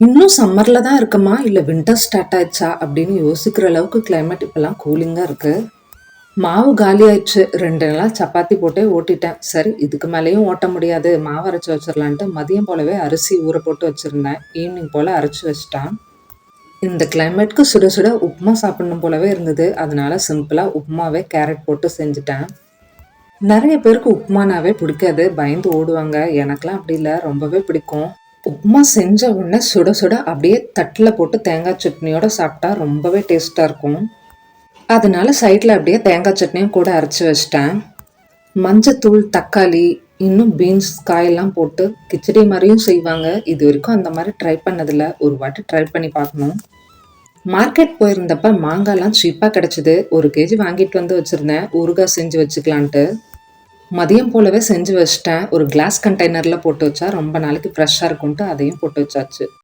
இன்னும் சம்மர்ல தான் இருக்கமா? இல்ல வின்டர் ஸ்டார்ட் ஆயிடுச்சா? அப்படின்னு யோசிக்கிற அளவுக்கு கிளைமேட் இப்பலாம் கூலிங்கா இருக்கு. மாவு காலி ஆயிடுச்சு. 2 நாளா சப்பாத்தி போட்டே ஓட்டிட்டேன். சரி இதுக்கு மேலயும் ஓட்ட முடியாது. மாவு அரைச்சு வச்சிரலான்ட்டு மதியம் போலவே அரிசி ஊற போட்டு வச்சிருந்தேன். ஈவினிங் போல அரைச்சு வச்சுட்டேன். இந்த கிளைமேட்க்கு சுட சுட உப்புமா சாப்பிடணும் போலவே இருந்தது. அதனால சிம்பிளா உப்புமாவே கேரட் போட்டு செஞ்சுட்டேன். நெறைய பேருக்கு உப்புமானாவே பிடிக்காது. பயந்து ஓடுவாங்க. எனக்கெல்லாம் அப்படி இல்ல. ரொம்பவே பிடிக்கும். உப்புமா செஞ்ச உடனே சுட சுட அப்படியே தட்டுல போட்டு தேங்காய் சட்னியோட சாப்பிட்டா ரொம்பவே டேஸ்ட்டா இருக்கும். அதனால சைட்ல அப்படியே தேங்காய் சட்னியும் கூட அரைச்சு வச்சுட்டேன். மஞ்சத்தூள், தக்காளி, இன்னும் பீன்ஸ், காயெல்லாம் போட்டு கிச்சடி மாரியும் செய்வாங்க. இதுவரைக்கும் அந்த மாரி ட்ரை பண்ணதில்ல. ஒரு வாட்டி ட்ரை பண்ணி பார்க்கணும். மார்க்கெட் போயிருந்தப்ப மாங்காய்லாம் சீப்பா கிடைச்சது. 1 கேஜி வாங்கிட்டு வந்து வச்சிருந்தேன். ஊறுகாய் செஞ்சு வச்சுக்கலான்ட்டு. மதியம் போலவே செஞ்சு வச்சுட்டேன். ஒரு கிளாஸ் கண்டெய்னர்ல போட்டு வச்சா ரொம்ப நாளைக்கு ஃப்ரெஷ்ஷா இருக்கும்ட்டு அதையும் போட்டு வச்சாச்சு.